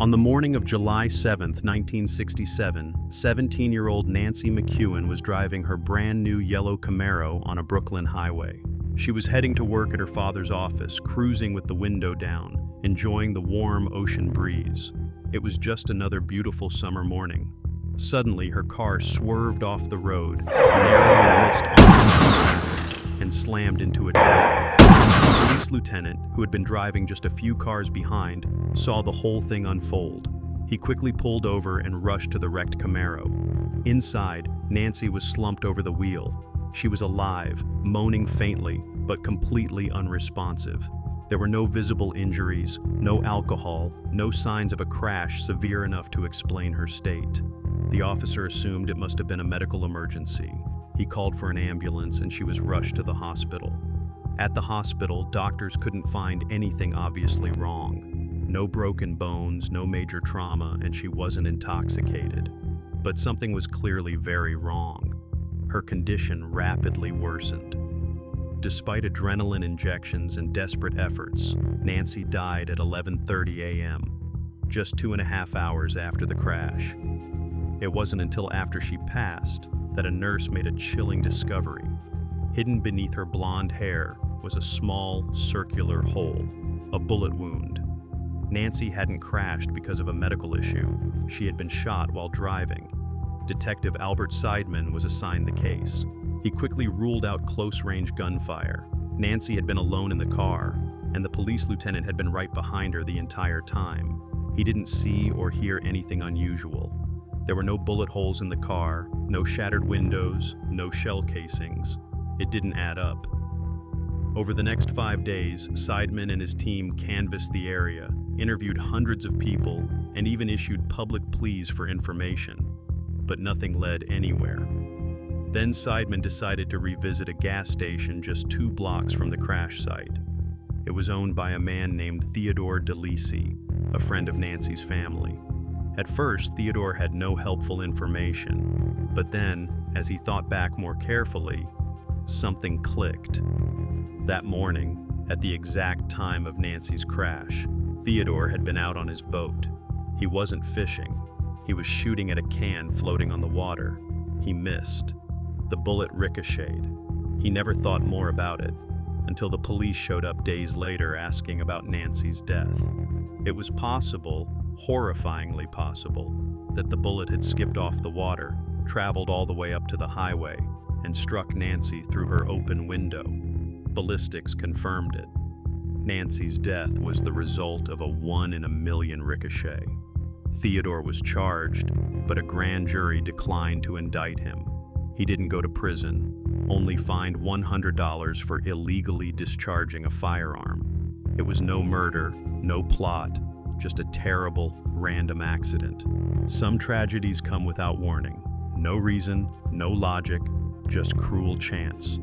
On the morning of July 7, 1967, 17-year-old Nancy McEwen was driving her brand new yellow Camaro on a Brooklyn highway. She was heading to work at her father's office, cruising with the window down, enjoying the warm ocean breeze. It was just another beautiful summer morning. Suddenly, her car swerved off the road, narrowly missed traffic, and slammed into a tree. The police lieutenant, who had been driving just a few cars behind, saw the whole thing unfold. He quickly pulled over and rushed to the wrecked Camaro. Inside, Nancy was slumped over the wheel. She was alive, moaning faintly, but completely unresponsive. There were no visible injuries, no alcohol, no signs of a crash severe enough to explain her state. The officer assumed it must have been a medical emergency. He called for an ambulance and she was rushed to the hospital. At the hospital, doctors couldn't find anything obviously wrong. No broken bones, no major trauma, and she wasn't intoxicated. But something was clearly very wrong. Her condition rapidly worsened. Despite adrenaline injections and desperate efforts, Nancy died at 11:30 a.m., just 2.5 hours after the crash. It wasn't until after she passed that a nurse made a chilling discovery. Hidden beneath her blonde hair was a small, circular hole, a bullet wound. Nancy hadn't crashed because of a medical issue. She had been shot while driving. Detective Albert Seidman was assigned the case. He quickly ruled out close-range gunfire. Nancy had been alone in the car, and the police lieutenant had been right behind her the entire time. He didn't see or hear anything unusual. There were no bullet holes in the car, no shattered windows, no shell casings. It didn't add up. Over the next 5 days, Seidman and his team canvassed the area, interviewed hundreds of people, and even issued public pleas for information. But nothing led anywhere. Then Seidman decided to revisit a gas station just 2 blocks from the crash site. It was owned by a man named Theodore DeLisi, a friend of Nancy's family. At first, Theodore had no helpful information, but then, as he thought back more carefully, something clicked. That morning, at the exact time of Nancy's crash, Theodore had been out on his boat. He wasn't fishing. He was shooting at a can floating on the water. He missed. The bullet ricocheted. He never thought more about it until the police showed up days later asking about Nancy's death. It was possible, horrifyingly possible, that the bullet had skipped off the water, traveled all the way up to the highway, and struck Nancy through her open window. Ballistics confirmed it. Nancy's death was the result of a 1 in a million ricochet. Theodore was charged, but a grand jury declined to indict him. He didn't go to prison, only fined $100 for illegally discharging a firearm. It was no murder, no plot, just a terrible, random accident. Some tragedies come without warning. No reason, no logic, just cruel chance.